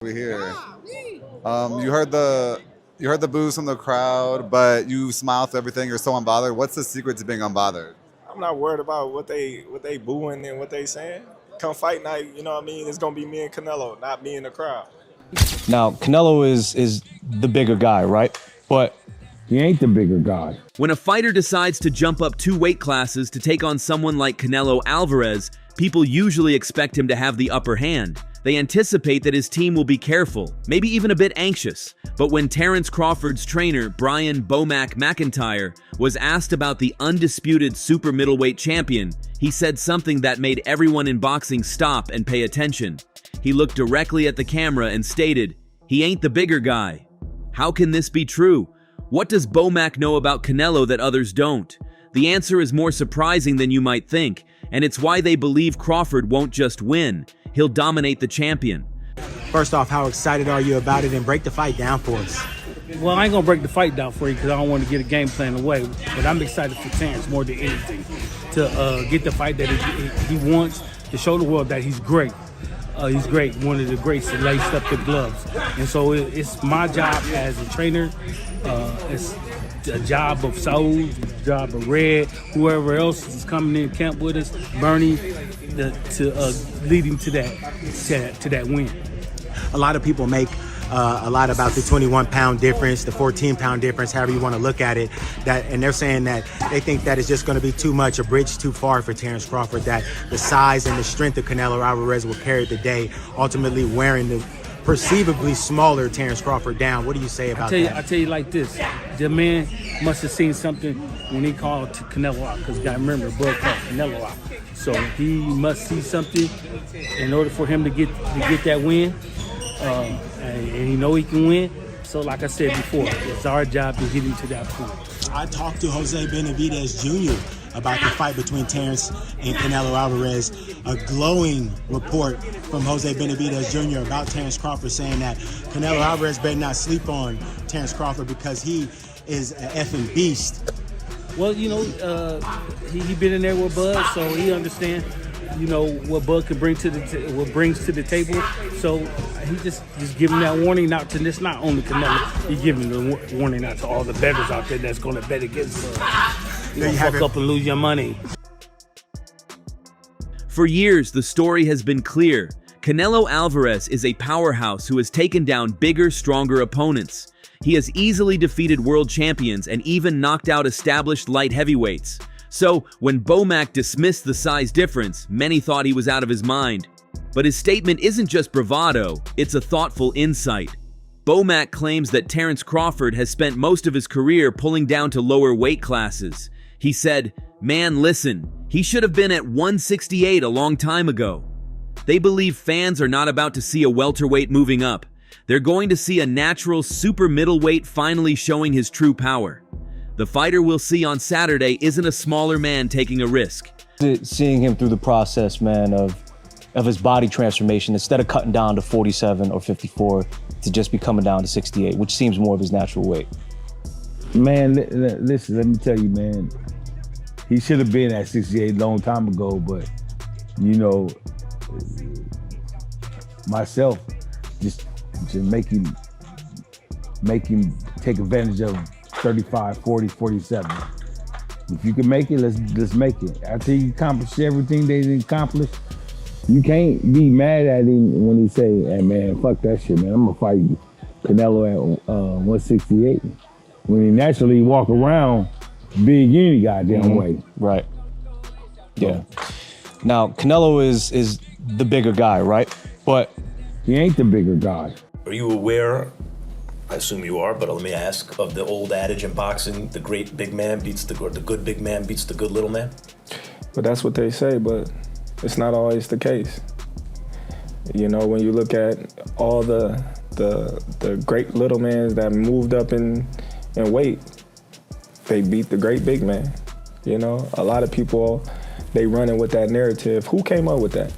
We here. You heard the boos from the crowd, but you smile through everything. You're so unbothered. What's the secret to being unbothered? I'm not worried about what they booing and what they saying. Come fight night, you know what I mean? It's gonna be me and Canelo, not me and the crowd. Now, Canelo is the bigger guy, right? But he ain't the bigger guy. When a fighter decides to jump up 2 weight classes to take on someone like Canelo Alvarez, people usually expect him to have the upper hand. They anticipate that his team will be careful, maybe even a bit anxious. But when Terence Crawford's trainer, Brian BoMac McIntyre, was asked about the undisputed super middleweight champion, he said something that made everyone in boxing stop and pay attention. He looked directly at the camera and stated, "He ain't the bigger guy." How can this be true? What does BoMac know about Canelo that others don't? The answer is more surprising than you might think, and it's why they believe Crawford won't just win. He'll dominate the champion. First off, how excited are you about it, and break the fight down for us? Well, I ain't gonna break the fight down for you because I don't want to get a game plan away. But I'm excited for Terence more than anything to get the fight that he wants, to show the world that he's great. He's great, one of the greats that laced up the gloves. And so it's my job as a trainer. It's a job of Saul, job of Red, whoever else is coming in camp with us, Bernie, to lead him to that win. A lot of people make a lot about the 21-pound difference, the 14-pound difference, however you want to look at it. And they're saying that they think that it's just going to be too much, a bridge too far for Terence Crawford, that the size and the strength of Canelo Alvarez will carry the day, ultimately wearing the perceivably smaller Terence Crawford down. What do you say about that? I tell you like this. The man must have seen something when he called Canelo out, because you got to remember, Bud called Canelo out. So he must see something in order for him to get that win. And he know he can win. So like I said before, it's our job to get him to that point. I talked to Jose Benavidez Jr. about the fight between Terence and Canelo Alvarez. A glowing report from Jose Benavidez Jr. about Terence Crawford, saying that Canelo Alvarez better not sleep on Terence Crawford because he is an effing beast. Well, you know, he been in there with Bud, so he understands, you know, what Bud can bring to what brings to the table. So he just giving that warning out to this, not only Canelo, he giving the warning out to all the bettors out there that's going to bet against Bud. You don't fuck up and lose your money. For years, the story has been clear. Canelo Alvarez is a powerhouse who has taken down bigger, stronger opponents. He has easily defeated world champions and even knocked out established light heavyweights. So, when BoMac dismissed the size difference, many thought he was out of his mind. But his statement isn't just bravado, it's a thoughtful insight. BoMac claims that Terence Crawford has spent most of his career pulling down to lower weight classes. He said, "Man, listen, he should have been at 168 a long time ago." They believe fans are not about to see a welterweight moving up. They're going to see a natural super middleweight finally showing his true power. The fighter we'll see on Saturday isn't a smaller man taking a risk. seeing him through the process, man, of his body transformation, instead of cutting down to 47 or 54, to just be coming down to 68, which seems more of his natural weight. Man, listen, let me tell you, man, he should have been at 68 a long time ago, but, you know, myself, just make him take advantage of 35, 40, 47. If you can make it, let's make it. After he accomplished everything they didn't accomplish, you can't be mad at him when he say, "Hey man, fuck that shit, man. I'm gonna fight Canelo at 168." When he naturally walk around big any goddamn way. Right. Yeah. Now, Canelo is the bigger guy, right? But he ain't the bigger guy. Are you aware, I assume you are, but let me ask, of the old adage in boxing, the great big man beats the good big man beats the good little man? But that's what they say, but it's not always the case. You know, when you look at all the great little men that moved up in weight, they beat the great big man. You know, a lot of people, they running with that narrative. Who came up with that?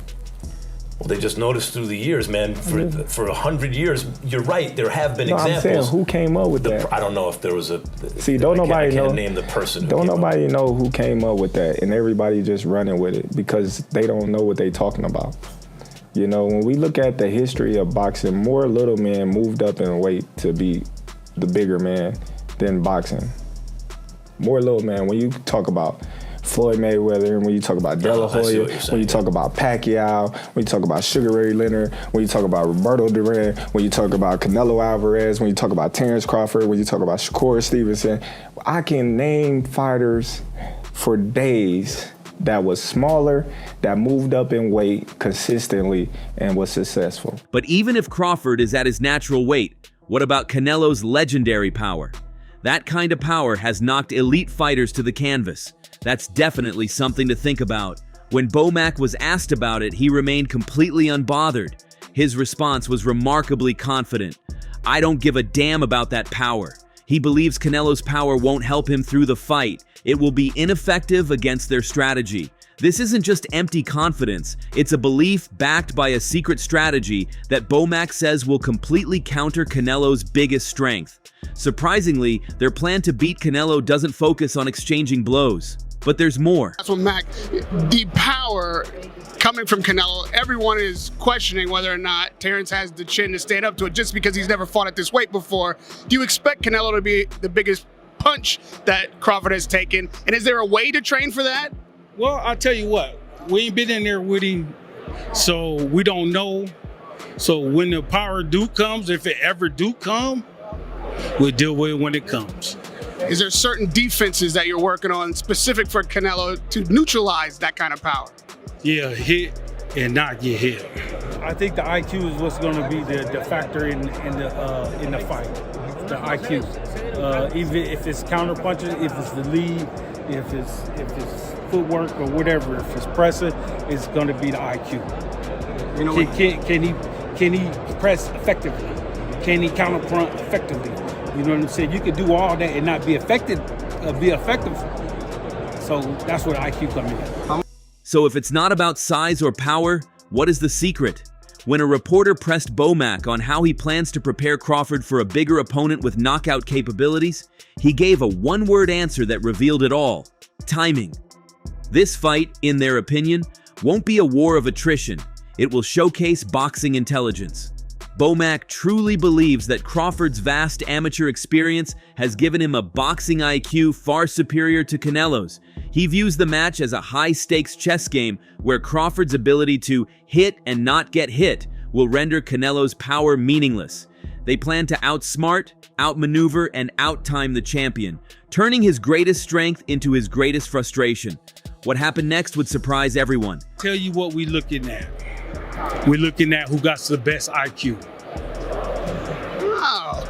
Well, they just noticed through the years, man, for 100 years, you're right, there have been examples. I'm saying, who came up with that? I don't know if there was a... See, don't nobody know. I can't name the person. Don't nobody know who came up with that, and everybody just running with it because they don't know what they talking about. You know, when we look at the history of boxing, more little men moved up in weight to be the bigger man than boxing. More little men, when you talk about Floyd Mayweather, and when you talk about De La Hoya, when you talk about Pacquiao, when you talk about Sugar Ray Leonard, when you talk about Roberto Duran, when you talk about Canelo Alvarez, when you talk about Terrence Crawford, when you talk about Shakur Stevenson, I can name fighters for days that was smaller, that moved up in weight consistently and was successful. But even if Crawford is at his natural weight, what about Canelo's legendary power? That kind of power has knocked elite fighters to the canvas. That's definitely something to think about. When BoMac was asked about it, he remained completely unbothered. His response was remarkably confident. "I don't give a damn about that power." He believes Canelo's power won't help him through the fight. It will be ineffective against their strategy. This isn't just empty confidence, it's a belief backed by a secret strategy that BoMac says will completely counter Canelo's biggest strength. Surprisingly, their plan to beat Canelo doesn't focus on exchanging blows. But there's more. That's what Mac, the power coming from Canelo, everyone is questioning whether or not Terrence has the chin to stand up to it just because he's never fought at this weight before. Do you expect Canelo to be the biggest punch that Crawford has taken? And is there a way to train for that? Well, I'll tell you what, we ain't been in there with him, so we don't know. So when the power do comes, if it ever do come, we'll deal with it when it comes. Is there certain defenses that you're working on specific for Canelo to neutralize that kind of power? Yeah, hit and not get hit. I think the IQ is what's going to be the factor in the fight. The IQ, even if it's counter punches, if it's the lead, if it's footwork or whatever, if it's pressing, it's going to be the IQ. You know, can he press effectively? Can he counter punch effectively? You know what I'm saying? You can do all that and not be effective. So that's where IQ comes in. So if it's not about size or power, what is the secret? When a reporter pressed BoMac on how he plans to prepare Crawford for a bigger opponent with knockout capabilities, he gave a one-word answer that revealed it all: timing. This fight, in their opinion, won't be a war of attrition. It will showcase boxing intelligence. BoMac truly believes that Crawford's vast amateur experience has given him a boxing IQ far superior to Canelo's. He views the match as a high-stakes chess game where Crawford's ability to hit and not get hit will render Canelo's power meaningless. They plan to outsmart, outmaneuver, and outtime the champion, turning his greatest strength into his greatest frustration. What happened next would surprise everyone. Tell you what we're looking at. We're looking at who got the best IQ. Wow.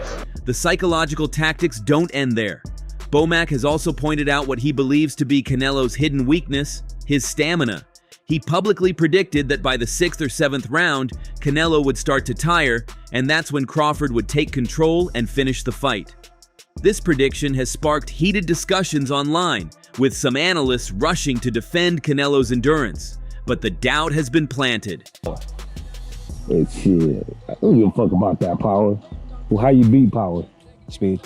The psychological tactics don't end there. BoMac has also pointed out what he believes to be Canelo's hidden weakness: his stamina. He publicly predicted that by the 6th or 7th round, Canelo would start to tire, and that's when Crawford would take control and finish the fight. This prediction has sparked heated discussions online, with some analysts rushing to defend Canelo's endurance. But the doubt has been planted. Hey, shit. I don't give a fuck about that power. Well, how you beat power? Speed.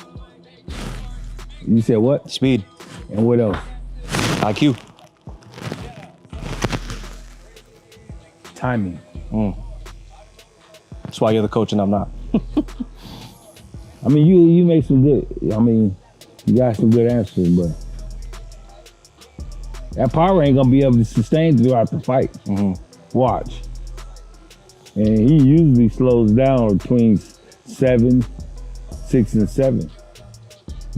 You said what? Speed. And what else? IQ. Timing. That's why you're the coach and I'm not. I mean, you make some good, you got some good answers, but that power ain't gonna be able to sustain throughout the fight. Watch. And he usually slows down between 6 and 7.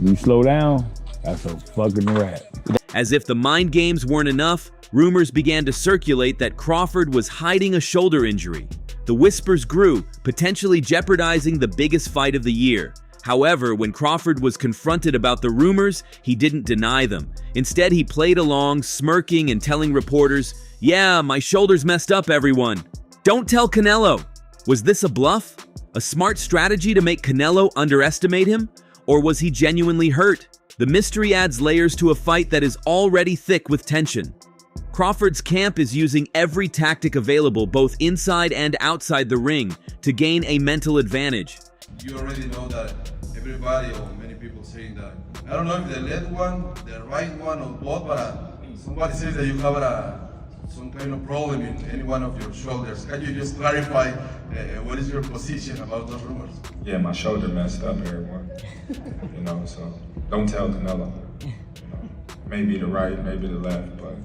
If you slow down, that's a fucking rat. As if the mind games weren't enough, rumors began to circulate that Crawford was hiding a shoulder injury. The whispers grew, potentially jeopardizing the biggest fight of the year. However, when Crawford was confronted about the rumors, he didn't deny them. Instead, he played along, smirking and telling reporters, "Yeah, my shoulder's messed up, everyone. Don't tell Canelo." Was this a bluff? A smart strategy to make Canelo underestimate him? Or was he genuinely hurt? The mystery adds layers to a fight that is already thick with tension. Crawford's camp is using every tactic available both inside and outside the ring to gain a mental advantage. You already know that everybody or many people saying that, I don't know if the left one, the right one, or both, but somebody says that you have a some kind of problem in any one of your shoulders. Can you just clarify what is your position about those rumors? Yeah, my shoulder messed up, everyone. You know, so don't tell Canelo. You know, maybe the right, maybe the left, but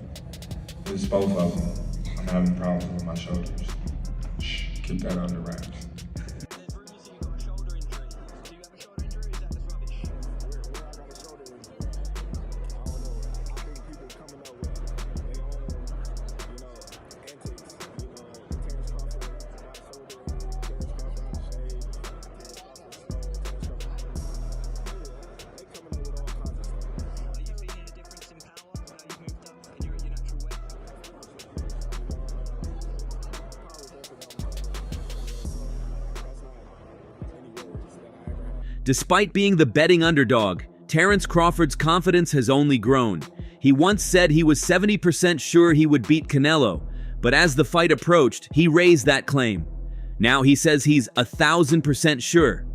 it's both of them. I'm having problems with my shoulders. Shh, keep that under wraps. Despite being the betting underdog, Terence Crawford's confidence has only grown. He once said he was 70% sure he would beat Canelo, but as the fight approached, he raised that claim. Now he says he's 1,000% sure.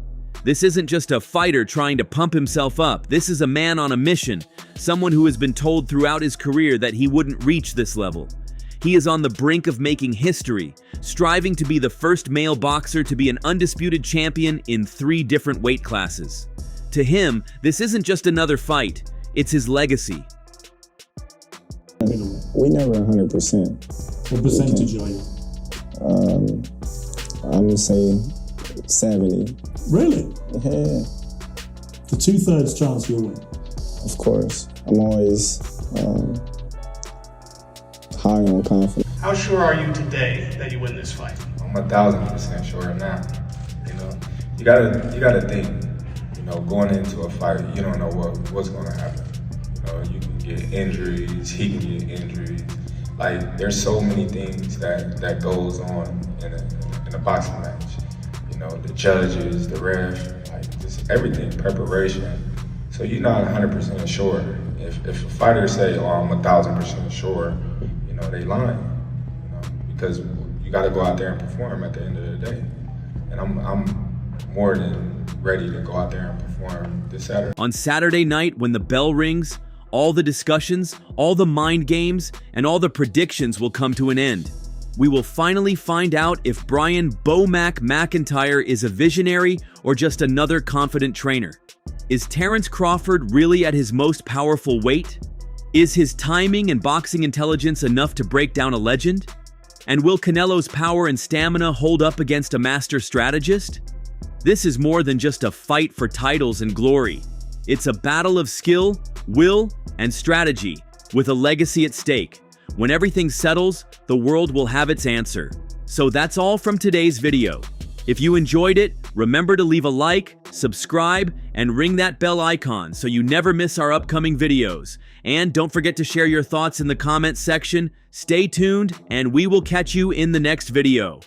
This isn't just a fighter trying to pump himself up. This is a man on a mission, someone who has been told throughout his career that he wouldn't reach this level. He is on the brink of making history, striving to be the first male boxer to be an undisputed champion in 3 different weight classes. To him, this isn't just another fight, it's his legacy. We never 100%. What percentage are you? I'm gonna say 70. Really? Yeah. The 2/3 chance you'll win. Of course. I'm always high on confidence. How sure are you today that you win this fight? I'm 1,000% sure now. You know, you gotta think. You know, going into a fight, you don't know what's gonna happen. You know, you can get injuries. He can get injuries. Like, there's so many things that goes on in a boxing match. You know, the judges, the ref, like just everything, preparation. So you're not 100% sure. If a fighter say, "Oh, I'm 1,000% sure," you know, they lying. You know, because you got to go out there and perform at the end of the day. And I'm more than ready to go out there and perform this Saturday. On Saturday night, when the bell rings, all the discussions, all the mind games, and all the predictions will come to an end. We will finally find out if Brian BoMac McIntyre is a visionary or just another confident trainer. Is Terence Crawford really at his most powerful weight? Is his timing and boxing intelligence enough to break down a legend? And will Canelo's power and stamina hold up against a master strategist? This is more than just a fight for titles and glory. It's a battle of skill, will, and strategy, with a legacy at stake. When everything settles, the world will have its answer. So that's all from today's video. If you enjoyed it, remember to leave a like, subscribe, and ring that bell icon so you never miss our upcoming videos. And don't forget to share your thoughts in the comments section. Stay tuned, and we will catch you in the next video.